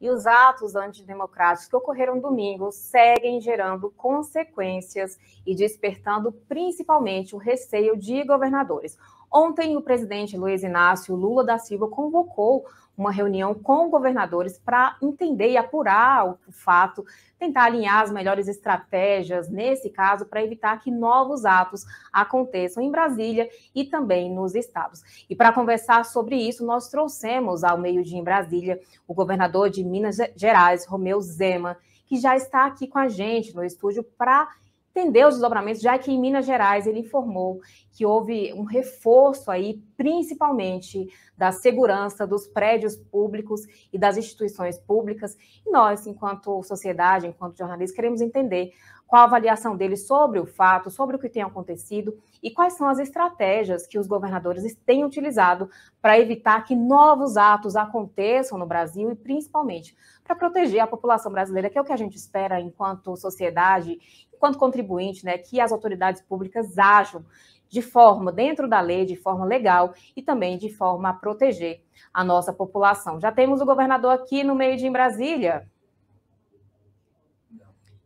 E os atos antidemocráticos que ocorreram domingo seguem gerando consequências e despertando principalmente o receio de governadores. Ontem, o presidente Luiz Inácio Lula da Silva convocou uma reunião com governadores para entender e apurar o fato, tentar alinhar as melhores estratégias, nesse caso, para evitar que novos atos aconteçam em Brasília e também nos estados. E para conversar sobre isso, nós trouxemos ao meio-dia em Brasília o governador de Minas Gerais, Romeu Zema, que já está aqui com a gente no estúdio para entender os desdobramentos, já que em Minas Gerais ele informou que houve um reforço aí, principalmente da segurança dos prédios públicos e das instituições públicas. E nós, enquanto sociedade, enquanto jornalistas, queremos entender qual a avaliação dele sobre o fato, sobre o que tem acontecido e quais são as estratégias que os governadores têm utilizado para evitar que novos atos aconteçam no Brasil e, principalmente, para proteger a população brasileira, que é o que a gente espera enquanto sociedade, enquanto contribuinte, né, que as autoridades públicas ajam de forma dentro da lei, de forma legal e também de forma a proteger a nossa população. Já temos o governador aqui no meio de em Brasília.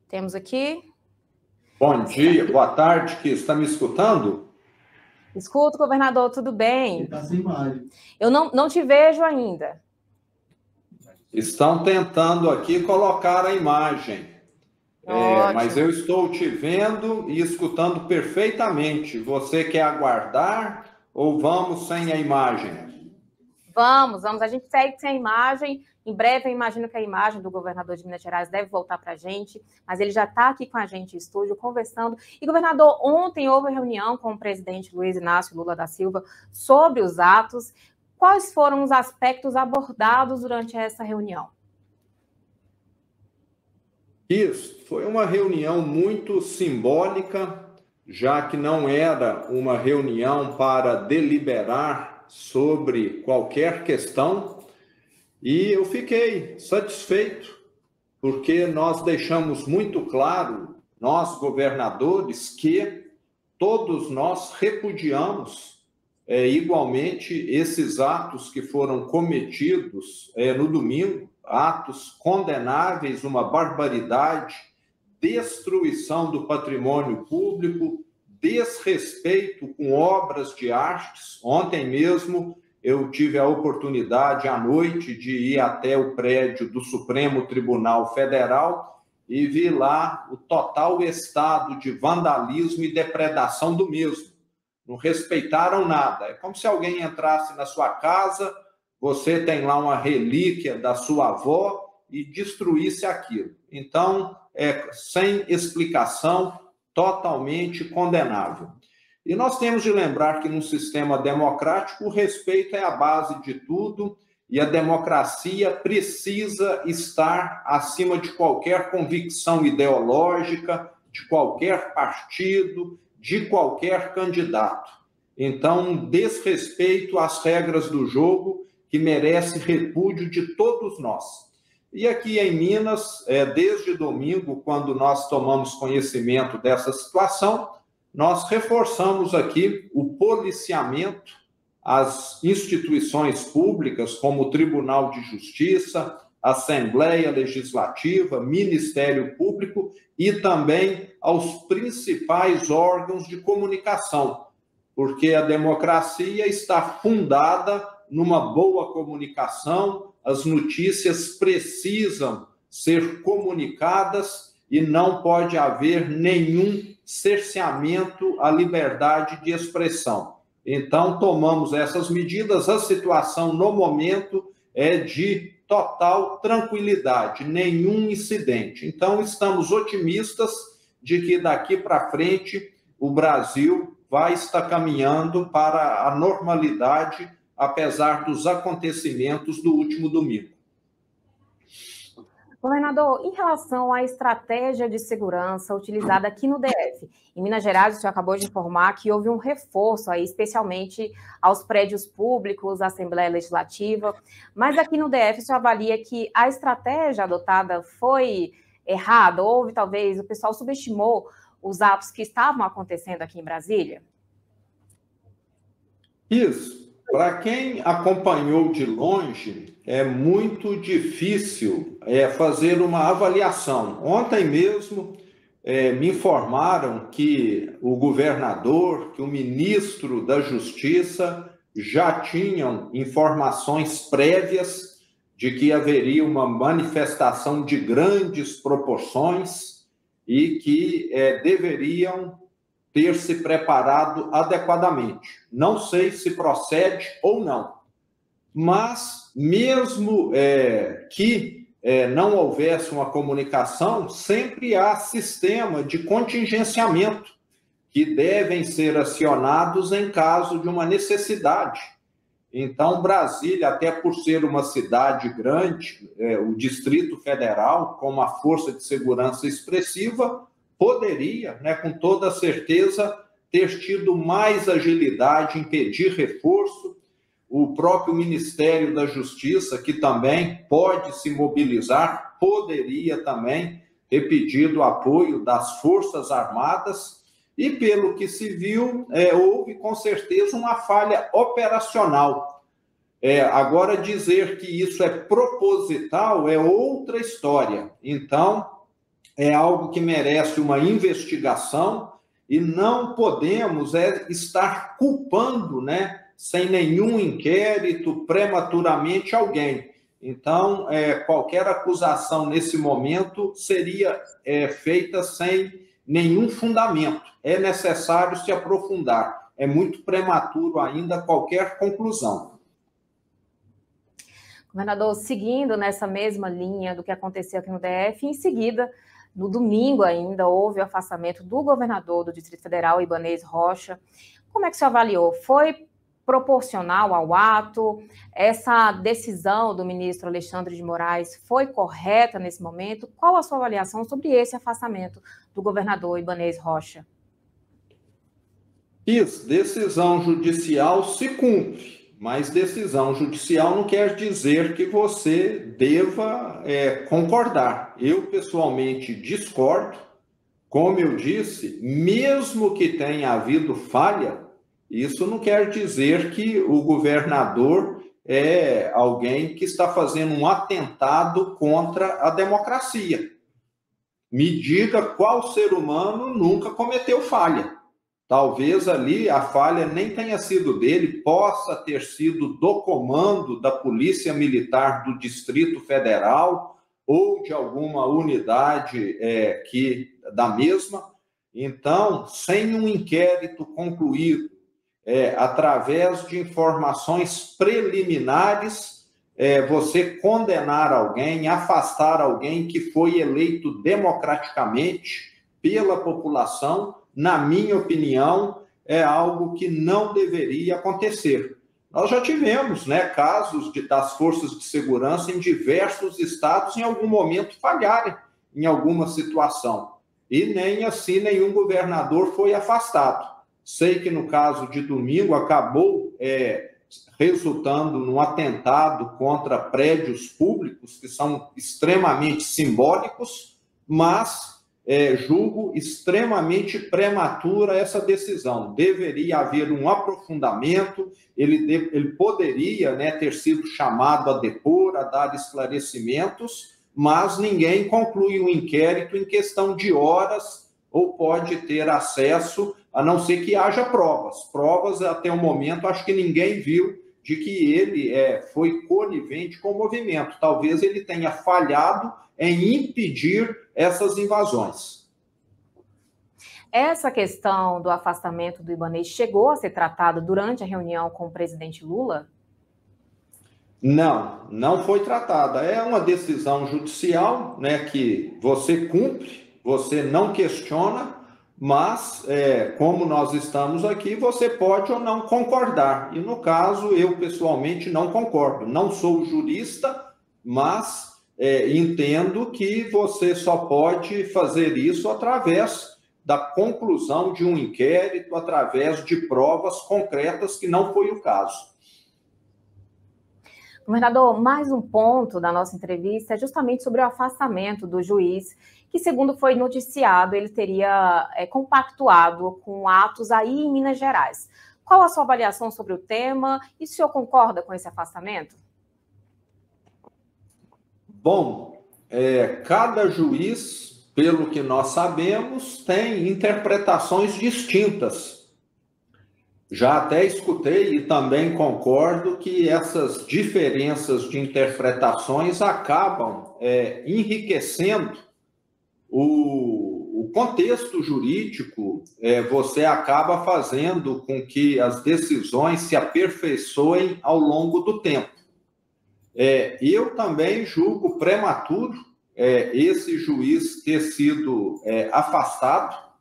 Temos aqui. Bom dia, boa tarde, que está me escutando? Escuto, governador, tudo bem? Está sem imagem. Eu não te vejo ainda. Estão tentando aqui colocar a imagem. Mas eu estou te vendo e escutando perfeitamente. Você quer aguardar ou vamos sem a imagem? Vamos. A gente segue sem a imagem. Em breve, eu imagino que a imagem do governador de Minas Gerais deve voltar para a gente, mas ele já está aqui com a gente em estúdio, conversando. E, governador, ontem houve reunião com o presidente Luiz Inácio Lula da Silva sobre os atos. Quais foram os aspectos abordados durante essa reunião? Isso, foi uma reunião muito simbólica, já que não era uma reunião para deliberar sobre qualquer questão, e eu fiquei satisfeito, porque nós deixamos muito claro, nós governadores, que todos nós repudiamos igualmente esses atos que foram cometidos no domingo, atos condenáveis, uma barbaridade, destruição do patrimônio público, desrespeito com obras de artes. Ontem mesmo eu tive a oportunidade à noite de ir até o prédio do Supremo Tribunal Federal e vi lá o total estado de vandalismo e depredação do mesmo. Não respeitaram nada. É como se alguém entrasse na sua casa, você tem lá uma relíquia da sua avó e destruísse aquilo. Então, sem explicação, totalmente condenável. E nós temos de lembrar que, num sistema democrático, o respeito é a base de tudo e a democracia precisa estar acima de qualquer convicção ideológica, de qualquer partido, de qualquer candidato. Então, desrespeito às regras do jogo que merece repúdio de todos nós. E aqui em Minas, desde domingo, quando nós tomamos conhecimento dessa situação, nós reforçamos aqui o policiamento às instituições públicas, como o Tribunal de Justiça, Assembleia Legislativa, Ministério Público e também aos principais órgãos de comunicação, porque a democracia está fundada numa boa comunicação, as notícias precisam ser comunicadas e não pode haver nenhum cerceamento à liberdade de expressão. Então, tomamos essas medidas, a situação no momento é de total tranquilidade, nenhum incidente. Então, estamos otimistas de que daqui para frente o Brasil vai estar caminhando para a normalidade, apesar dos acontecimentos do último domingo. Governador, em relação à estratégia de segurança utilizada aqui no DF, em Minas Gerais, o senhor acabou de informar que houve um reforço aí, especialmente aos prédios públicos, à Assembleia Legislativa, mas aqui no DF o senhor avalia que a estratégia adotada foi errada? Houve, talvez, o pessoal subestimou os atos que estavam acontecendo aqui em Brasília? Isso. Para quem acompanhou de longe é muito difícil fazer uma avaliação. Ontem mesmo me informaram que o governador, que o ministro da Justiça já tinham informações prévias de que haveria uma manifestação de grandes proporções e que deveriam ter se preparado adequadamente. Não sei se procede ou não, mas mesmo que não houvesse uma comunicação, sempre há sistema de contingenciamento que devem ser acionados em caso de uma necessidade. Então, Brasília, até por ser uma cidade grande, o Distrito Federal, com uma força de segurança expressiva, poderia, com toda certeza, ter tido mais agilidade em pedir reforço. O próprio Ministério da Justiça, que também pode se mobilizar, poderia também ter pedido apoio das Forças Armadas. E, pelo que se viu, houve com certeza uma falha operacional. Agora, dizer que isso é proposital é outra história. Então, é algo que merece uma investigação e não podemos estar culpando, sem nenhum inquérito, prematuramente alguém. Então, qualquer acusação nesse momento seria feita sem nenhum fundamento. É necessário se aprofundar. É muito prematuro ainda qualquer conclusão. Governador, seguindo nessa mesma linha do que aconteceu aqui no DF, em seguida, no domingo ainda, houve o afastamento do governador do Distrito Federal, Ibanez Rocha. Como é que o senhor avaliou? Foi proporcional ao ato? Essa decisão do ministro Alexandre de Moraes foi correta nesse momento? Qual a sua avaliação sobre esse afastamento do governador Ibanez Rocha? Isso, decisão judicial se cumpre, mas decisão judicial não quer dizer que você deva concordar. Eu, pessoalmente, discordo. Como eu disse, mesmo que tenha havido falha, isso não quer dizer que o governador é alguém que está fazendo um atentado contra a democracia. Me diga qual ser humano nunca cometeu falha. Talvez ali a falha nem tenha sido dele, possa ter sido do comando da Polícia Militar do Distrito Federal ou de alguma unidade da mesma. Então, sem um inquérito concluído, através de informações preliminares, você condenar alguém, afastar alguém que foi eleito democraticamente pela população, na minha opinião, é algo que não deveria acontecer. Nós já tivemos casos das forças de segurança em diversos estados em algum momento falharem em alguma situação. E nem assim nenhum governador foi afastado. Sei que no caso de domingo acabou resultando num atentado contra prédios públicos que são extremamente simbólicos, mas julgo extremamente prematura essa decisão. Deveria haver um aprofundamento, ele poderia ter sido chamado a depor, a dar esclarecimentos, mas ninguém conclui um inquérito em questão de horas ou pode ter acesso, a não ser que haja provas. Provas, até o momento, acho que ninguém viu de que ele foi conivente com o movimento. Talvez ele tenha falhado em impedir essas invasões. Essa questão do afastamento do Ibanez chegou a ser tratada durante a reunião com o presidente Lula? Não, não foi tratada. É uma decisão judicial, que você cumpre, você não questiona, mas, como nós estamos aqui, você pode ou não concordar. E, no caso, eu, pessoalmente, não concordo. Não sou jurista, mas entendo que você só pode fazer isso através da conclusão de um inquérito, através de provas concretas, que não foi o caso. Governador, mais um ponto da nossa entrevista é justamente sobre o afastamento do juiz, que, segundo foi noticiado, ele teria compactuado com atos aí em Minas Gerais. Qual a sua avaliação sobre o tema e o senhor concorda com esse afastamento? Bom, cada juiz, pelo que nós sabemos, tem interpretações distintas. Já até escutei e também concordo que essas diferenças de interpretações acabam enriquecendo o contexto jurídico. Você acaba fazendo com que as decisões se aperfeiçoem ao longo do tempo. Eu também julgo prematuro esse juiz ter sido afastado.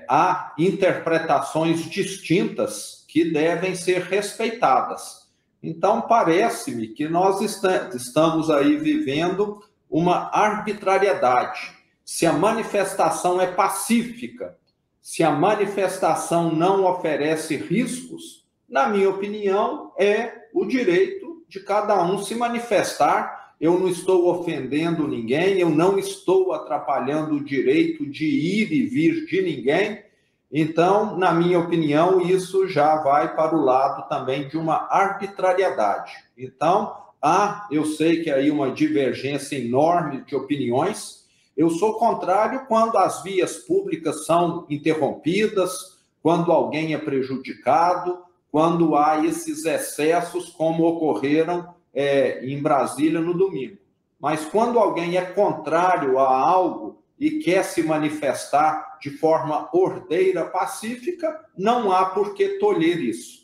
Há interpretações distintas que devem ser respeitadas. Então, parece-me que nós estamos aí vivendo uma arbitrariedade. Se a manifestação é pacífica, se a manifestação não oferece riscos, na minha opinião, é o direito de cada um se manifestar. Eu não estou ofendendo ninguém, eu não estou atrapalhando o direito de ir e vir de ninguém. Então, na minha opinião, isso já vai para o lado também de uma arbitrariedade. Então, eu sei que aí uma divergência enorme de opiniões. Eu sou contrário quando as vias públicas são interrompidas, quando alguém é prejudicado, quando há esses excessos como ocorreram em Brasília no domingo. Mas quando alguém é contrário a algo e quer se manifestar de forma ordeira, pacífica, não há por que tolher isso.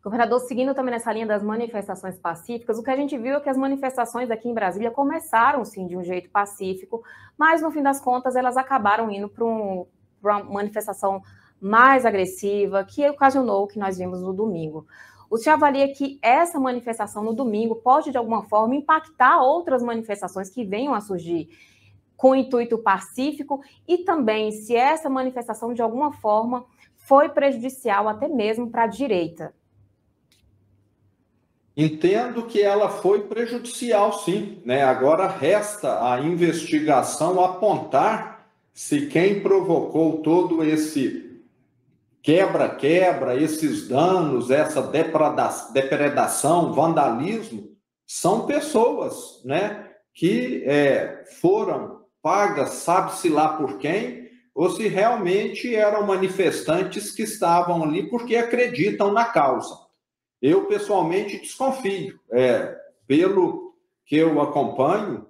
Governador, seguindo também nessa linha das manifestações pacíficas, o que a gente viu é que as manifestações aqui em Brasília começaram, sim, de um jeito pacífico, mas, no fim das contas, elas acabaram indo para uma manifestação mais agressiva, que ocasionou o que nós vimos no domingo. O senhor avalia que essa manifestação no domingo pode, de alguma forma, impactar outras manifestações que venham a surgir com intuito pacífico e também se essa manifestação, de alguma forma, foi prejudicial até mesmo para a direita? Entendo que ela foi prejudicial, sim, né? Agora resta a investigação apontar se quem provocou todo esse quebra-quebra, esses danos, essa depredação, vandalismo, são pessoas, né, que foram pagas, sabe-se lá por quem, ou se realmente eram manifestantes que estavam ali porque acreditam na causa. Eu, pessoalmente, desconfio. Pelo que eu acompanho,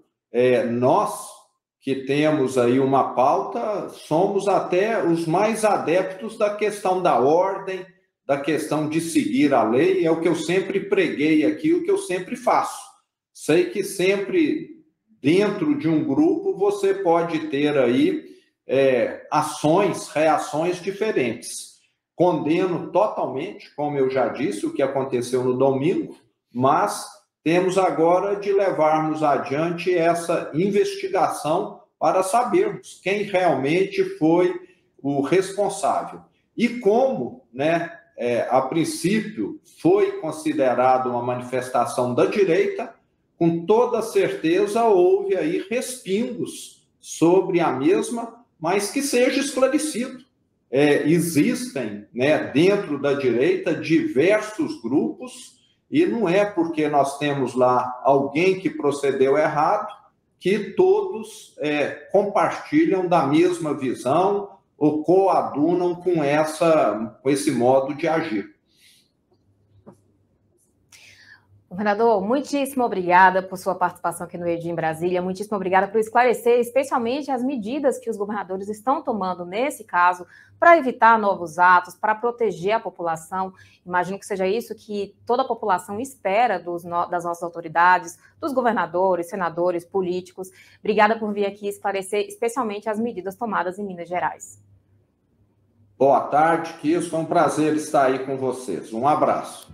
nós que temos aí uma pauta, somos até os mais adeptos da questão da ordem, da questão de seguir a lei. É o que eu sempre preguei aqui, o que eu sempre faço. Sei que sempre, dentro de um grupo, você pode ter aí ações, reações diferentes. Condeno totalmente, como eu já disse, o que aconteceu no domingo, mas temos agora de levarmos adiante essa investigação para sabermos quem realmente foi o responsável. E como, né, a princípio, foi considerada uma manifestação da direita, com toda certeza houve aí respingos sobre a mesma, mas que seja esclarecido. Existem, né, dentro da direita diversos grupos, e não é porque nós temos lá alguém que procedeu errado que todos compartilham da mesma visão ou coadunam com esse modo de agir. Governador, muitíssimo obrigada por sua participação aqui no EDI em Brasília, muitíssimo obrigada por esclarecer, especialmente as medidas que os governadores estão tomando nesse caso para evitar novos atos, para proteger a população. Imagino que seja isso que toda a população espera das nossas autoridades, dos governadores, senadores, políticos. Obrigada por vir aqui esclarecer, especialmente as medidas tomadas em Minas Gerais. Boa tarde, Kiss. Foi um prazer estar aí com vocês. Um abraço.